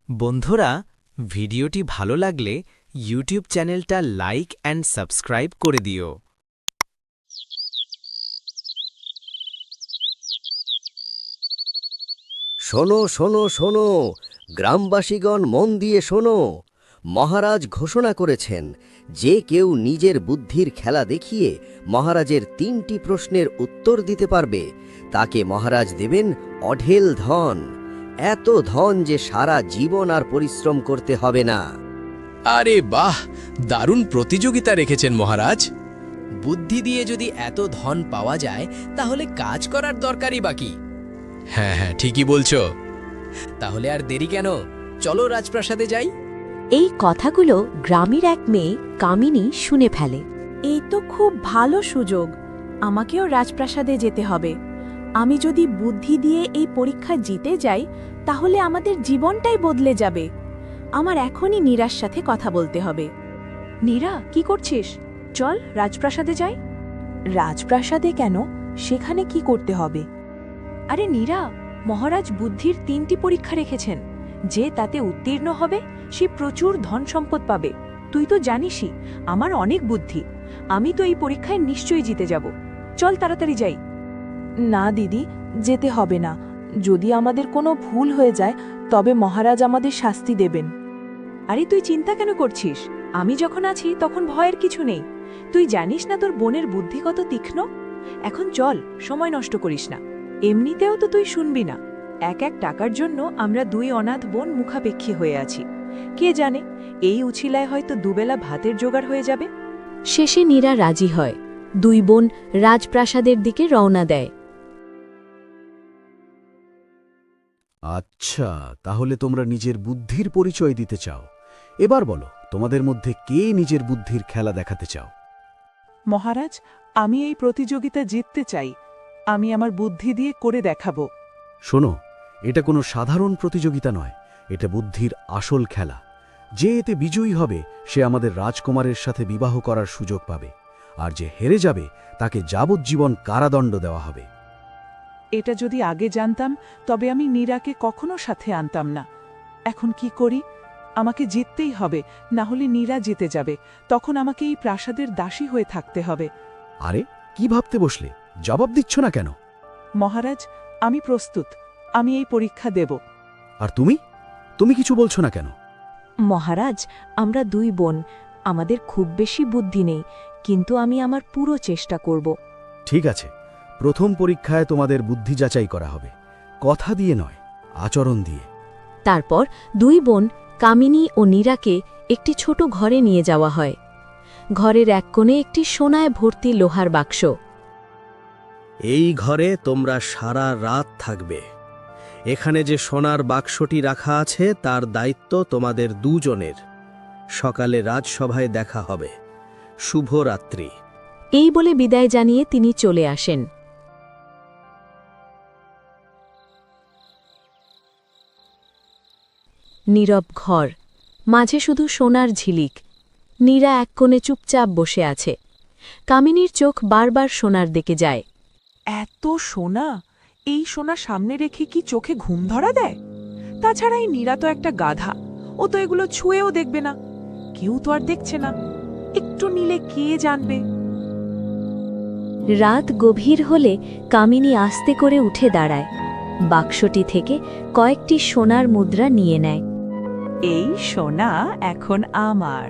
বন্ধুরা, ভিডিওটি ভালো লাগলে ইউটিউব চ্যানেলটা লাইক অ্যান্ড সাবস্ক্রাইব করে দিও। শোনো শোনো শোনো, গ্রামবাসীগণ মন দিয়ে শোনো। মহারাজ ঘোষণা করেছেন, যে কেউ নিজের বুদ্ধির খেলা দেখিয়ে মহারাজের 3টি প্রশ্নের উত্তর দিতে পারবে, তাকে মহারাজ দেবেন অঢেল ধন। এত ধন যে সারা জীবন আর পরিশ্রম করতে হবে না। আরে বাহ, দারুণ প্রতিযোগিতা রেখেছেন মহারাজ। বুদ্ধি দিয়ে যদি এত ধন পাওয়া যায় তাহলে কাজ করার দরকারই বাকি। হ্যাঁ হ্যাঁ, ঠিকই বলছো। তাহলে আর দেরি কেন, চলো রাজপ্রাসাদে যাই। এই কথাগুলো গ্রামের এক মেয়ে কামিনী শুনে ফেলে। এই তো খুব ভালো সুযোগ, আমাকেও রাজপ্রাসাদে যেতে হবে। আমি যদি বুদ্ধি দিয়ে এই পরীক্ষা জিতে যাই তাহলে আমাদের জীবনটাই বদলে যাবে। আমার এখনই নীরার সাথে কথা বলতে হবে। নীরা, কি করছিস? চল রাজপ্রাসাদে যাই। রাজপ্রাসাদে কেন? সেখানে কি করতে হবে? আরে নীরা, মহারাজ বুদ্ধির 3টি পরীক্ষা রেখেছেন। যে তাতে উত্তীর্ণ হবে সে প্রচুর ধন সম্পদ পাবে। তুই তো জানিসই আমার অনেক বুদ্ধি। আমি তো এই পরীক্ষায় নিশ্চয়ই জিতে যাব। চল তাড়াতাড়ি যাই। না দিদি, যেতে হবে না। যদি আমাদের কোনো ভুল হয়ে যায় তবে মহারাজ আমাদের শাস্তি দেবেন। আরে তুই চিন্তা কেন করছিস? আমি যখন আছি তখন ভয়ের কিছু নেই। তুই জানিস না তোর বোনের বুদ্ধি কত তীক্ষ্ণ। এখন চল, সময় নষ্ট করিস না। এমনিতেও তো তুই শুনবি না। এক টাকার জন্য আমরা 2 অনাথ বোন মুখাপেক্ষী হয়ে আছি। কে জানে, এই উছিলায় হয়তো দুবেলা ভাতের জোগাড় হয়ে যাবে। শেষে নীরা রাজি হয়। 2 বোন রাজপ্রাসাদের দিকে রওনা দেয়। আচ্ছা, তাহলে তোমরা নিজের বুদ্ধির পরিচয় দিতে চাও। এবার বলো, তোমাদের মধ্যে কে নিজের বুদ্ধির খেলা দেখাতে চাও? মহারাজ, আমি এই প্রতিযোগিতা জিততে চাই। আমি আমার বুদ্ধি দিয়ে করে দেখাবো। শোনো, এটা কোনো সাধারণ প্রতিযোগিতা নয়, এটা বুদ্ধির আসল খেলা। যে এতে বিজয়ী হবে সে আমাদের রাজকুমারের সাথে বিবাহ করার সুযোগ পাবে, আর যে হেরে যাবে তাকে যাবজ্জীবন কারাদণ্ড দেওয়া হবে। এটা যদি আগে জানতাম তবে আমি নীরাকে কখনো সাথে আনতাম না। এখন কি করি? আমাকে জিততেই হবে, না হলে নীরা জিতে যাবে। তখন আমাকে এই প্রাসাদের দাসী হয়ে থাকতে হবে। আরে, কি ভাবতে বসলে? জবাব দিচ্ছ না কেন? মহারাজ, আমি প্রস্তুত। আমি এই পরীক্ষা দেব। আর তুমি কিছু বলছো না কেন? মহারাজ, আমরা 2 বোন, আমাদের খুব বেশি বুদ্ধি নেই, কিন্তু আমি আমার পুরো চেষ্টা করব। ঠিক আছে, প্রথম পরীক্ষায় তোমাদের বুদ্ধি যাচাই করা হবে, কথা দিয়ে নয়, আচরণ দিয়ে। তারপর 2 বোন কামিনী ও নীরাকে একটি ছোট ঘরে নিয়ে যাওয়া হয়। ঘরের এক কোণে একটি সোনায় ভর্তি লোহার বাক্স। এই ঘরে তোমরা সারা রাত থাকবে। এখানে যে সোনার বাক্সটি রাখা আছে তার দায়িত্ব তোমাদের 2 জনের। সকালে রাজসভায় দেখা হবে। শুভরাত্রি। এই বলে বিদায় জানিয়ে তিনি চলে আসেন। নীরব ঘর, মাঝে শুধু সোনার ঝিলিক। নীরা এক কোণে চুপচাপ বসে আছে। কামিনীর চোখ বারবার সোনার দিকে যায়। এত সোনা! এই সোনা সামনে রেখে কি চোখে ঘুম ধরা দেয়? তাছাড়া এই নীরা তো একটা গাধা, ও তো এগুলো ছুঁয়েও দেখবে না। কেউ তো আর দেখছে না। একটু নিলে কে জানবে? রাত গভীর হলে কামিনী আস্তে করে উঠে দাঁড়ায়। বাক্সটি থেকে কয়েকটি সোনার মুদ্রা নিয়ে নেয়। এই সোনা এখন আমার।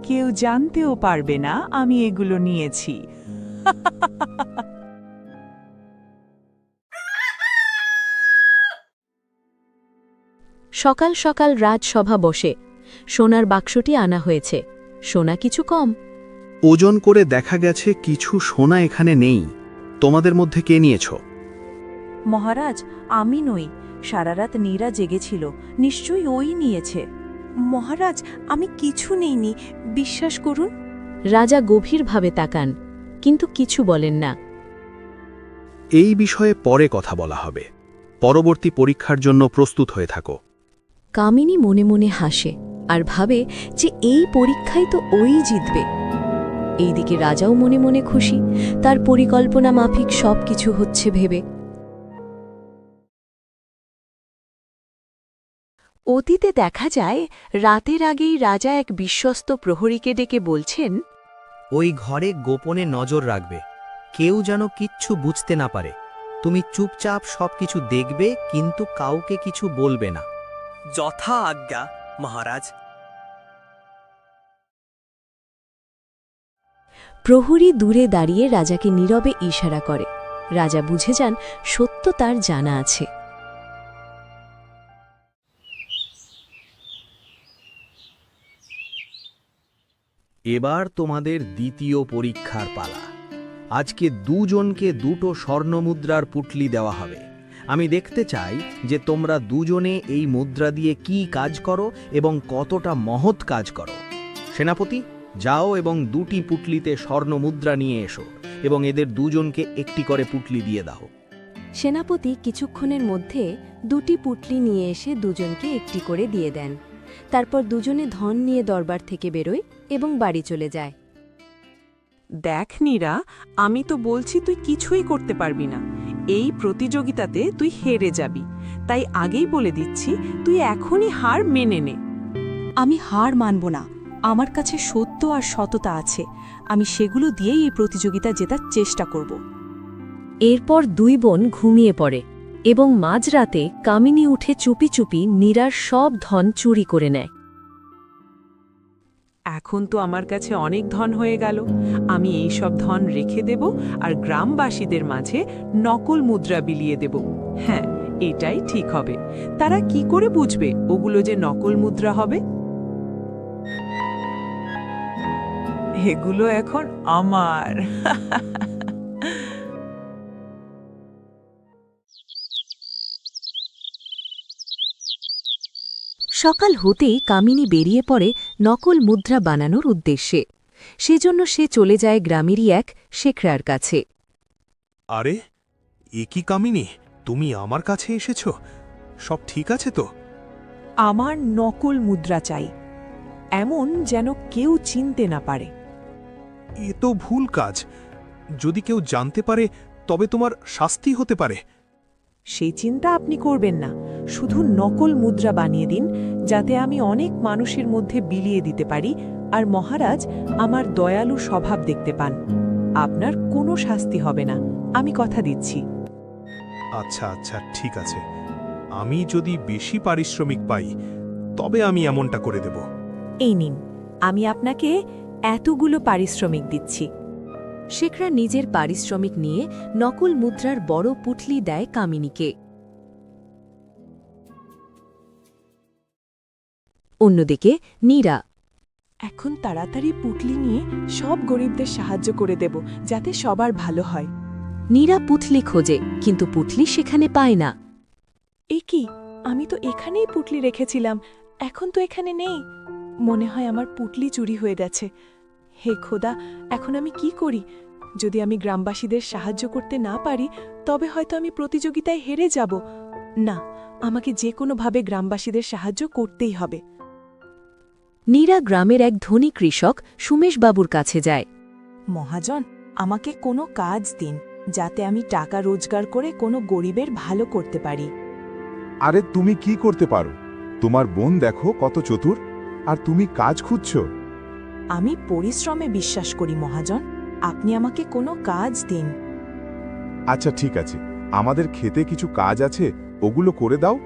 কেউ জানতেও পারবে না আমি এগুলো নিয়েছি। সকাল সকাল রাজসভা বসে। সোনার বাক্সটি আনা হয়েছে। সোনা কিছু কম। ওজন করে দেখা গেছে কিছু সোনা এখানে নেই। তোমাদের মধ্যে কে নিয়েছ? মহারাজ, আমি নই। সারা রাত নীরা জেগেছিল, নিশ্চয়ই ওই নিয়েছে। মহারাজ, আমি কিছু নেইনি, বিশ্বাস করুন। রাজা গভীরভাবে তাকান, কিন্তু কিছু বলেন না। এই বিষয়ে পরে কথা বলা হবে। পরবর্তী পরীক্ষার জন্য প্রস্তুত হয়ে থাকো। কামিনী মনে মনে হাসে আর ভাবে যে এই পরীক্ষায় তো ওই জিতবে। এইদিকে রাজাও মনে মনে খুশি, তার পরিকল্পনা মাফিক সবকিছু হচ্ছে ভেবে। অতীতে দেখা যায় রাতের আগেই রাজা এক বিশ্বস্ত প্রহরীকে ডেকে বলছেন, ওই ঘরে গোপনে নজর রাখবে, কেউ যেন কিচ্ছু বুঝতে না পারে। তুমি চুপচাপ সবকিছু দেখবে, কিন্তু কাউকে কিছু বলবে না। যথা আজ্ঞা মহারাজ। প্রহরী দূরে দাঁড়িয়ে রাজাকে নীরবে ইশারা করে। রাজা বুঝে যান সত্য তার জানা আছে। এবার তোমাদের দ্বিতীয় পরীক্ষার পালা। আজকে দুজনকে দুটো স্বর্ণমুদ্রার পুটলি দেওয়া হবে। আমি দেখতে চাই যে তোমরা দুজনে এই মুদ্রা দিয়ে কি কাজ করো এবং কতটা মহৎ কাজ করো। সেনাপতি, যাও এবং দুটি পুটলিতে স্বর্ণমুদ্রা নিয়ে এসো এবং এদের দুজনকে একটি করে পুটলি দিয়ে দাও। সেনাপতি কিছুক্ষণের মধ্যে দুটি পুটলি নিয়ে এসে দুজনকে একটি করে দিয়ে দেন। তারপর দুজনে ধন নিয়ে দরবার থেকে বেরোয় এবং বাড়ি চলে যায়। দেখ নীরা, আমি তো বলছি তুই কিছুই করতে পারবি না। এই প্রতিযোগিতাতে তুই হেরে যাবি। তাই আগেই বলে দিচ্ছি, তুই এখনই হার মেনে নে। আমি হার মানব না। আমার কাছে সত্য আর সততা আছে। আমি সেগুলো দিয়েই এই প্রতিযোগিতা জেতার চেষ্টা করব। এরপর দুই বোন ঘুমিয়ে পড়ে এবং মাঝরাতে কামিনী উঠে চুপি চুপি নীরার সব ধন চুরি করে নেয়। এখন তো আমার কাছে অনেক ধন হয়ে গেল। আমি এই সব ধন রেখে দেব আর গ্রামবাসীদের মাঝে নকল মুদ্রা বিলিয়ে দেব। হ্যাঁ, এটাই ঠিক হবে। তারা কি করে বুঝবে ওগুলো যে নকল মুদ্রা হবে? এগুলো এখন আমার। সকাল হতেই কামিনী বেরিয়ে পড়ে নকল মুদ্রা বানানোর উদ্দেশ্যে। সেজন্য সে চলে যায় গ্রামেরই এক শেখরার কাছে। আরে, এ কি কামিনী, তুমি আমার কাছে এসেছ? সব ঠিক আছে তো? আমার নকল মুদ্রা চাই, এমন যেন কেউ চিনতে না পারে। এ তো ভুল কাজ। যদি কেউ জানতে পারে তবে তোমার শাস্তি হতে পারে। সেই চিন্তা আপনি করবেন না। শুধু নকল মুদ্রা বানিয়ে দিন, যাতে আমি অনেক মানুষের মধ্যে বিলিয়ে দিতে পারি আর মহারাজ আমার দয়ালু স্বভাব দেখতে পান। আপনার কোনো শাস্তি হবে না, আমি কথা দিচ্ছি। আচ্ছা আচ্ছা, ঠিক আছে। আমি যদি বেশি পারিশ্রমিক পাই তবে আমি এমনটা করে দেব। এই নিন, আমি আপনাকে এতগুলো পারিশ্রমিক দিচ্ছি। শেখরা নিজের পারিশ্রমিক নিয়ে নকল মুদ্রার বড় পুটলি দেয় কামিনীকে। অন্যদিকে নীরা, এখন তাড়াতাড়ি পুটলি নিয়ে সব গরিবদের সাহায্য করে দেব, যাতে সবার ভালো হয়। নীরা পুটলি খোঁজে, কিন্তু পুটলি সেখানে পায় না। এ কি, আমি তো এখানেই পুটলি রেখেছিলাম, এখন তো এখানে নেই। মনে হয় আমার পুটলি চুরি হয়ে গেছে। হে খোদা, এখন আমি কি করি? যদি আমি গ্রামবাসীদের সাহায্য করতে না পারি, তবে হয়তো আমি প্রতিযোগিতায় হেরে যাব। না, আমাকে যে কোনোভাবে গ্রামবাসীদের সাহায্য করতেই হবে। নীরা গ্রামের এক ধনী কৃষক সুমেশবাবুর কাছে যায়। মহাজন, আমাকে কোনো কাজ দিন, যাতে আমি টাকা রোজগার করে কোনো গরিবের ভালো করতে পারি। আরে, তুমি কি করতে পারো? তোমার বোন দেখো কত চতুর, আর তুমি কাজ খুঁজছ। আমি পরিশ্রমে বিশ্বাস করি মহাজন, আপনি আমাকে কোনো কাজ দিন। আচ্ছা ঠিক আছে, আমাদের খেতে কিছু কাজ আছে, ওগুলো করে দাও,